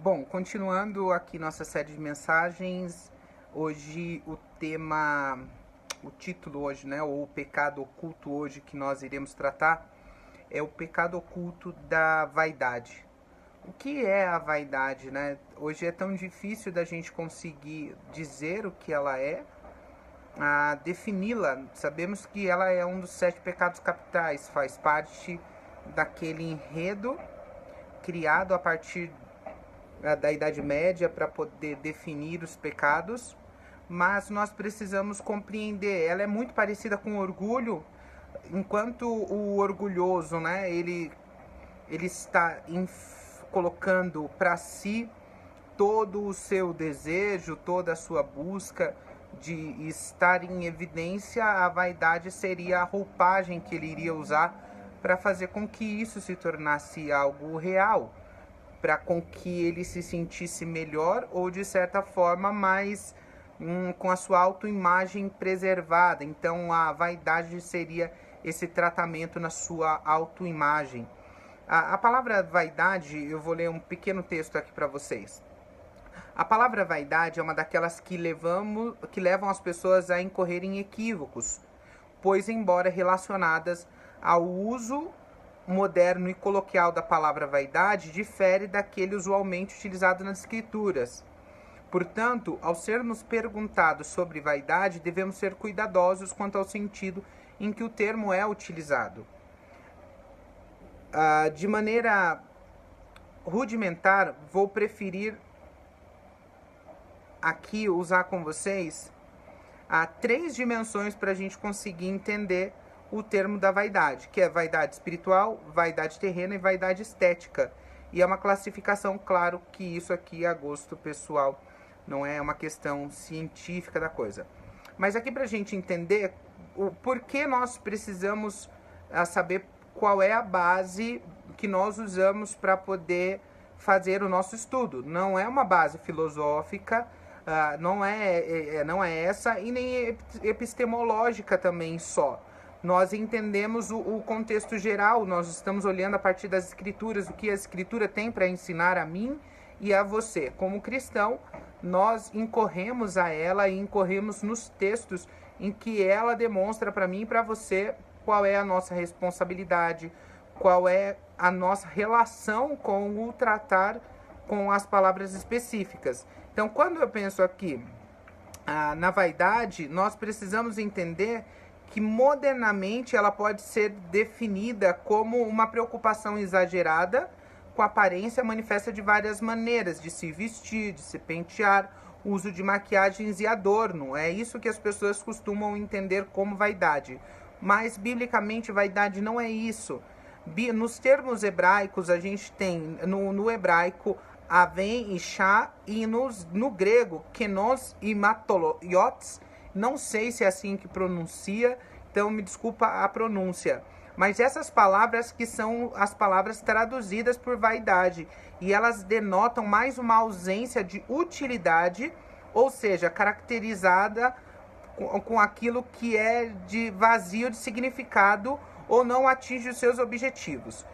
Bom, continuando aqui nossa série de mensagens, hoje o título hoje, né, ou o pecado oculto hoje que nós iremos tratar é o pecado oculto da vaidade. O que é a vaidade, né? Hoje é tão difícil da gente conseguir dizer o que ela é, defini-la. Sabemos que ela é um dos 7 pecados capitais, faz parte daquele enredo criado a partir da Idade Média para poder definir os pecados, mas nós precisamos compreender. Ela é muito parecida com o orgulho, enquanto o orgulhoso, né, ele está colocando para si todo o seu desejo, toda a sua busca de estar em evidência. A vaidade seria a roupagem que ele iria usar para fazer com que isso se tornasse algo real, para com que ele se sentisse melhor ou de certa forma mais com a sua autoimagem preservada. Então a vaidade seria esse tratamento na sua autoimagem. A palavra vaidade, eu vou ler um pequeno texto aqui para vocês. A palavra vaidade é uma daquelas que levam as pessoas a incorrer em equívocos, pois embora relacionadas ao uso moderno e coloquial da palavra vaidade, difere daquele usualmente utilizado nas escrituras. Portanto, ao sermos perguntados sobre vaidade, devemos ser cuidadosos quanto ao sentido em que o termo é utilizado. De maneira rudimentar, vou preferir aqui usar com vocês 3 dimensões para a gente conseguir entender o termo da vaidade, que é vaidade espiritual, vaidade terrena e vaidade estética. E é uma classificação, claro que isso aqui é a gosto pessoal, não é uma questão científica da coisa. Mas aqui para a gente entender o porquê nós precisamos saber qual é a base que nós usamos para poder fazer o nosso estudo. Não é uma base filosófica, não é essa, e nem epistemológica também só. Nós entendemos o contexto geral, nós estamos olhando a partir das escrituras, o que a escritura tem para ensinar a mim e a você. Como cristão, nós incorremos a ela e incorremos nos textos em que ela demonstra para mim e para você qual é a nossa responsabilidade, qual é a nossa relação com o tratar com as palavras específicas. Então, quando eu penso aqui na vaidade, nós precisamos entender que modernamente ela pode ser definida como uma preocupação exagerada com a aparência manifesta de várias maneiras, de se vestir, de se pentear, uso de maquiagens e adorno. É isso que as pessoas costumam entender como vaidade. Mas, biblicamente, vaidade não é isso. Nos termos hebraicos, a gente tem, no hebraico, aven e shá, e no grego, kenos e matoloiotes. Não sei se é assim que pronuncia, então me desculpa a pronúncia. Mas essas palavras que são as palavras traduzidas por vaidade, e elas denotam mais uma ausência de utilidade, ou seja, caracterizada com aquilo que é de vazio de significado ou não atinge os seus objetivos.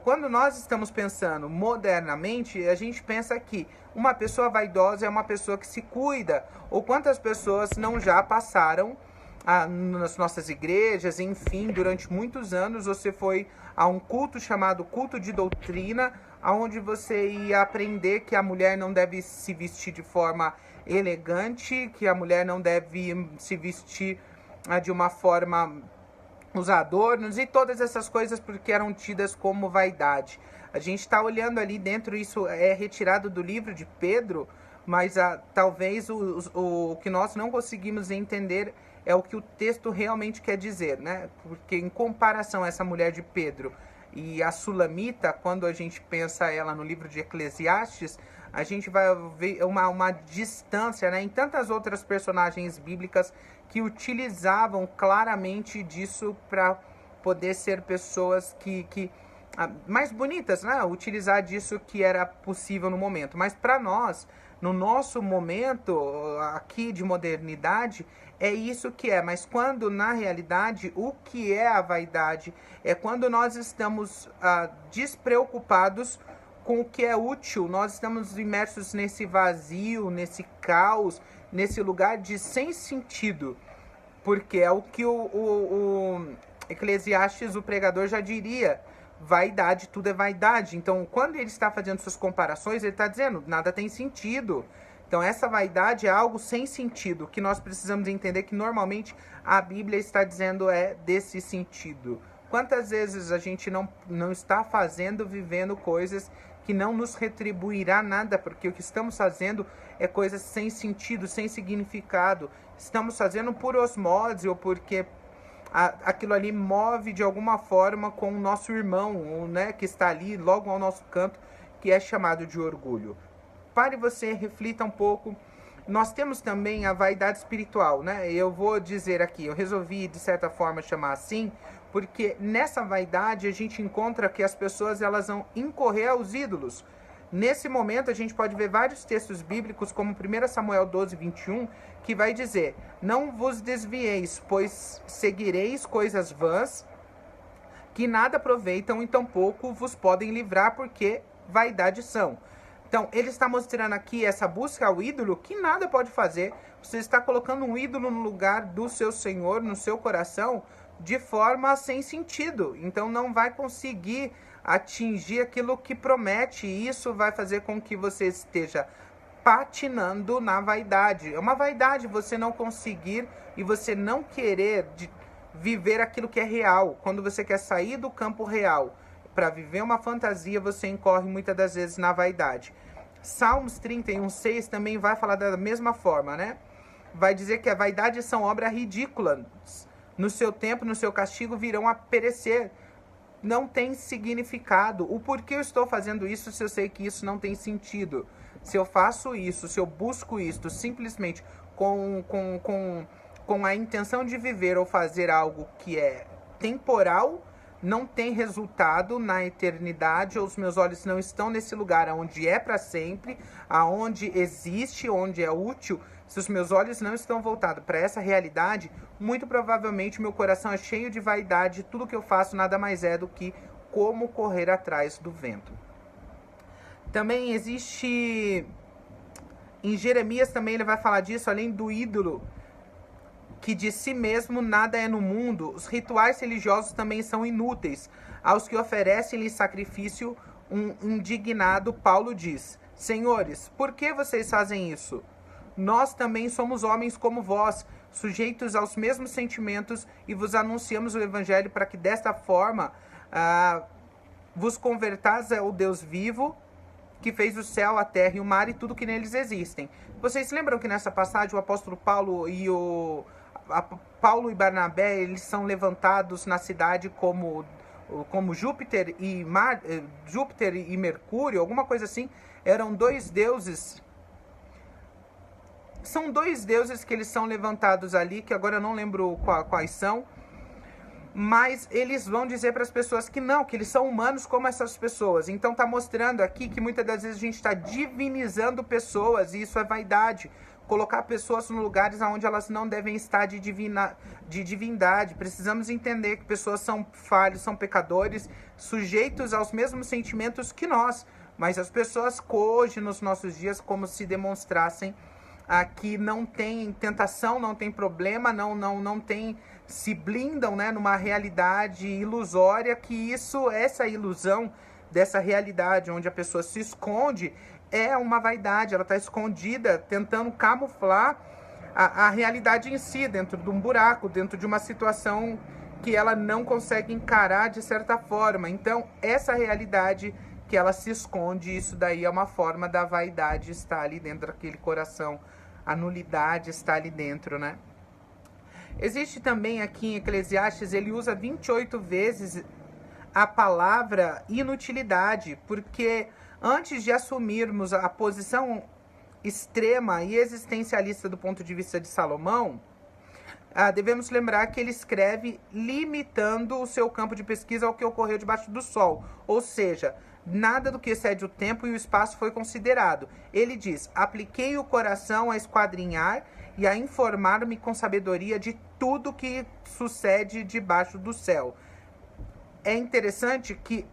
Quando nós estamos pensando modernamente, a gente pensa que uma pessoa vaidosa é uma pessoa que se cuida. Ou quantas pessoas não já passaram nas nossas igrejas, enfim, durante muitos anos você foi a um culto chamado culto de doutrina, onde você ia aprender que a mulher não deve se vestir de forma elegante, que a mulher não deve se vestir de uma forma, usar adornos e todas essas coisas, porque eram tidas como vaidade. A gente está olhando ali dentro, isso é retirado do livro de Pedro, mas talvez o que nós não conseguimos entender é o que o texto realmente quer dizer, né? Porque em comparação a essa mulher de Pedro e a Sulamita, quando a gente pensa ela no livro de Eclesiastes, a gente vai ver uma distância, né, em tantas outras personagens bíblicas que utilizavam claramente disso para poder ser pessoas que mais bonitas, né? Utilizar disso que era possível no momento. Mas para nós, no nosso momento aqui de modernidade, é isso que é. Mas quando na realidade o que é a vaidade é quando nós estamos despreocupados com o que é útil. Nós estamos imersos nesse vazio, nesse caos, nesse lugar de sem sentido. Porque é o que o Eclesiastes, o pregador, já diria. Vaidade, tudo é vaidade. Então, quando ele está fazendo suas comparações, ele está dizendo, nada tem sentido. Então, essa vaidade é algo sem sentido, que nós precisamos entender que, normalmente, a Bíblia está dizendo é desse sentido. Quantas vezes a gente não está fazendo, vivendo coisas que não nos retribuirá nada, porque o que estamos fazendo é coisas sem sentido, sem significado. Estamos fazendo por osmose ou porque aquilo ali move de alguma forma com o nosso irmão, né, que está ali logo ao nosso canto, que é chamado de orgulho. Pare você, reflita um pouco. Nós temos também a vaidade espiritual, né? Eu vou dizer aqui, eu resolvi de certa forma chamar assim, porque nessa vaidade a gente encontra que as pessoas elas vão incorrer aos ídolos. Nesse momento a gente pode ver vários textos bíblicos, como 1 Samuel 12, 21, que vai dizer: não vos desvieis, pois seguireis coisas vãs, que nada aproveitam e tampouco vos podem livrar, porque vaidade são. Então, ele está mostrando aqui essa busca ao ídolo que nada pode fazer. Você está colocando um ídolo no lugar do seu Senhor, no seu coração, de forma sem sentido. Então, não vai conseguir atingir aquilo que promete. E isso vai fazer com que você esteja patinando na vaidade. É uma vaidade você não conseguir e você não querer viver aquilo que é real. Quando você quer sair do campo real para viver uma fantasia, você incorre muitas das vezes na vaidade. Salmos 31:6 também vai falar da mesma forma, né? Vai dizer que a vaidade são obras ridículas. No seu tempo, no seu castigo, virão a perecer. Não tem significado. O porquê eu estou fazendo isso se eu sei que isso não tem sentido? Se eu faço isso, se eu busco isso simplesmente com a intenção de viver ou fazer algo que é temporal, não tem resultado na eternidade, ou os meus olhos não estão nesse lugar onde é para sempre, aonde existe, onde é útil. Se os meus olhos não estão voltados para essa realidade, muito provavelmente meu coração é cheio de vaidade, tudo que eu faço nada mais é do que como correr atrás do vento. Também existe, em Jeremias também ele vai falar disso, além do ídolo, que de si mesmo nada é no mundo, os rituais religiosos também são inúteis. Aos que oferecem-lhe sacrifício, indignado, Paulo diz: Senhores, por que vocês fazem isso? Nós também somos homens como vós, sujeitos aos mesmos sentimentos, e vos anunciamos o Evangelho para que desta forma vos convertais ao Deus vivo, que fez o céu, a terra e o mar e tudo que neles existem. Vocês lembram que nessa passagem o apóstolo Paulo Paulo e Barnabé, eles são levantados na cidade como Júpiter e Mercúrio, alguma coisa assim. Eram dois deuses. São dois deuses que eles são levantados ali, que agora eu não lembro quais são. Mas eles vão dizer para as pessoas que não, que eles são humanos como essas pessoas. Então está mostrando aqui que muitas das vezes a gente está divinizando pessoas, e isso é vaidade. Colocar pessoas em lugares onde elas não devem estar de divindade. Precisamos entender que pessoas são falhos, são pecadores, sujeitos aos mesmos sentimentos que nós. Mas as pessoas hoje, nos nossos dias, como se demonstrassem que não tem tentação, não tem problema, não tem, se blindam, né, numa realidade ilusória, que essa ilusão dessa realidade onde a pessoa se esconde é uma vaidade. Ela está escondida, tentando camuflar a realidade em si, dentro de um buraco, dentro de uma situação que ela não consegue encarar de certa forma. Então, essa realidade que ela se esconde, isso daí é uma forma da vaidade estar ali dentro daquele coração. A nulidade está ali dentro, né? Existe também aqui em Eclesiastes, ele usa 28 vezes a palavra inutilidade, porque antes de assumirmos a posição extrema e existencialista do ponto de vista de Salomão, devemos lembrar que ele escreve limitando o seu campo de pesquisa ao que ocorreu debaixo do sol. Ou seja, nada do que excede o tempo e o espaço foi considerado. Ele diz: apliquei o coração a esquadrinhar e a informar-me com sabedoria de tudo que sucede debaixo do céu. É interessante que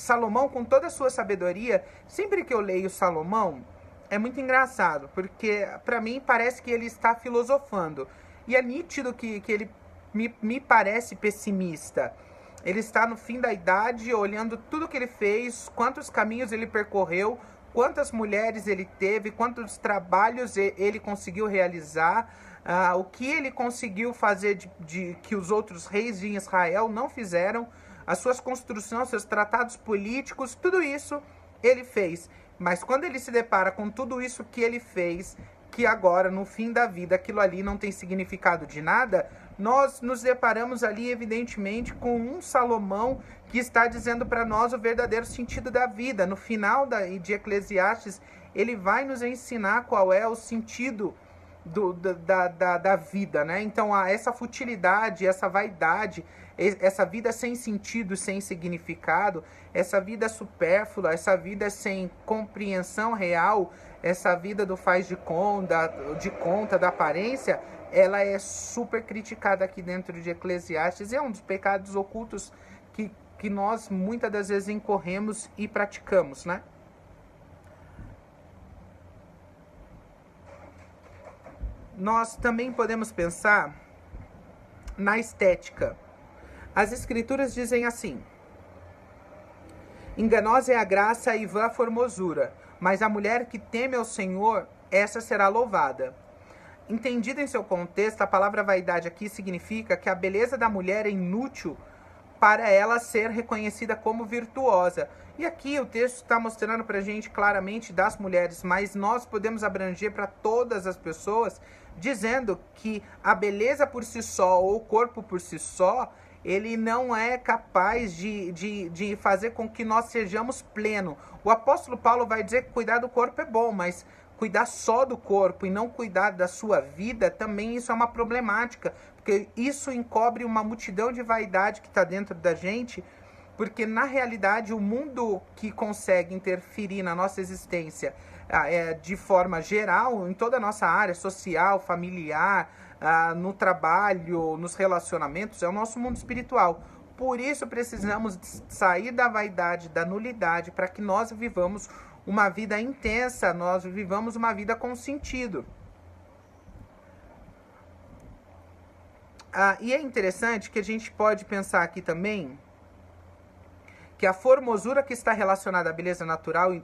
Salomão, com toda a sua sabedoria, sempre que eu leio Salomão, é muito engraçado, porque para mim parece que ele está filosofando. E é nítido que ele me parece pessimista. Ele está no fim da idade, olhando tudo que ele fez, quantos caminhos ele percorreu, quantas mulheres ele teve, quantos trabalhos ele conseguiu realizar, o que ele conseguiu fazer de que os outros reis de Israel não fizeram, as suas construções, seus tratados políticos, tudo isso ele fez. Mas quando ele se depara com tudo isso que ele fez, que agora, no fim da vida, aquilo ali não tem significado de nada, nós nos deparamos ali, evidentemente, com um Salomão que está dizendo para nós o verdadeiro sentido da vida. No final de Eclesiastes, ele vai nos ensinar qual é o sentido da vida, né? Então, essa futilidade, essa vaidade, essa vida sem sentido, sem significado, essa vida supérflua, essa vida sem compreensão real, essa vida do faz de conta, da aparência, ela é super criticada aqui dentro de Eclesiastes. É um dos pecados ocultos que nós muitas das vezes incorremos e praticamos, né? Nós também podemos pensar na estética. As escrituras dizem assim: enganosa é a graça e vã a formosura, mas a mulher que teme ao Senhor, essa será louvada. Entendida em seu contexto, a palavra vaidade aqui significa que a beleza da mulher é inútil para ela ser reconhecida como virtuosa. E aqui o texto está mostrando para a gente claramente das mulheres, mas nós podemos abranger para todas as pessoas, dizendo que a beleza por si só, ou o corpo por si só, ele não é capaz de fazer com que nós sejamos plenos. O apóstolo Paulo vai dizer que cuidar do corpo é bom, mas cuidar só do corpo e não cuidar da sua vida, também isso é uma problemática, porque isso encobre uma multidão de vaidade que está dentro da gente, porque na realidade o mundo que consegue interferir na nossa existência de forma geral, em toda a nossa área social, familiar, no trabalho, nos relacionamentos, é o nosso mundo espiritual. Por isso precisamos sair da vaidade, da nulidade, para que nós vivamos uma vida intensa, nós vivamos uma vida com sentido. E é interessante que a gente pode pensar aqui também que a formosura que está relacionada à beleza natural,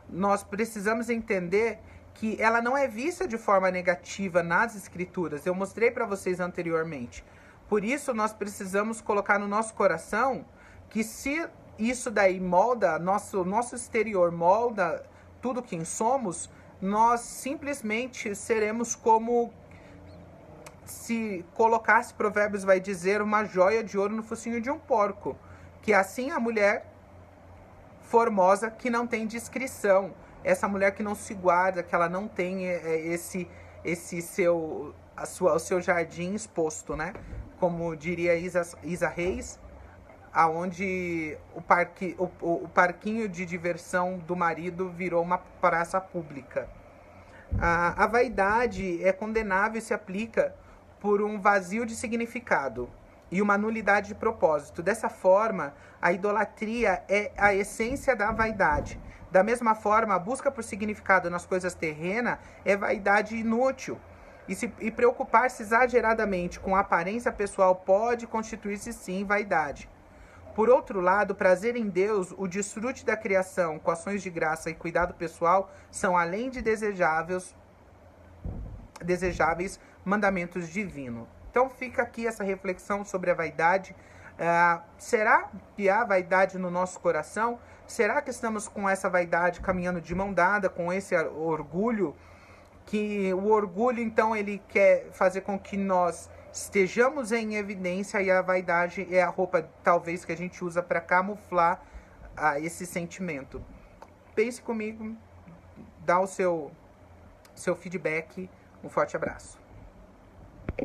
nós precisamos entender que ela não é vista de forma negativa nas escrituras. Eu mostrei para vocês anteriormente. Por isso nós precisamos colocar no nosso coração que se isso daí molda, nosso exterior molda tudo quem somos, nós simplesmente seremos como se colocasse, Provérbios vai dizer, uma joia de ouro no focinho de um porco. Que assim a mulher formosa que não tem discrição, essa mulher que não se guarda, que ela não tem o seu jardim exposto, né? Como diria Isa Reis, aonde o parquinho de diversão do marido virou uma praça pública. A vaidade é condenável e se aplica por um vazio de significado e uma nulidade de propósito. Dessa forma, a idolatria é a essência da vaidade. Da mesma forma, a busca por significado nas coisas terrenas é vaidade inútil. E preocupar-se exageradamente com a aparência pessoal pode constituir-se sim vaidade. Por outro lado, prazer em Deus, o desfrute da criação com ações de graça e cuidado pessoal são, além de desejáveis mandamentos divinos. Então fica aqui essa reflexão sobre a vaidade. Será que há vaidade no nosso coração? Será que estamos com essa vaidade caminhando de mão dada com esse orgulho? Que o orgulho, então, ele quer fazer com que nós estejamos em evidência, e a vaidade é a roupa, talvez, que a gente usa para camuflar esse sentimento. Pense comigo, dá o seu feedback. Um forte abraço.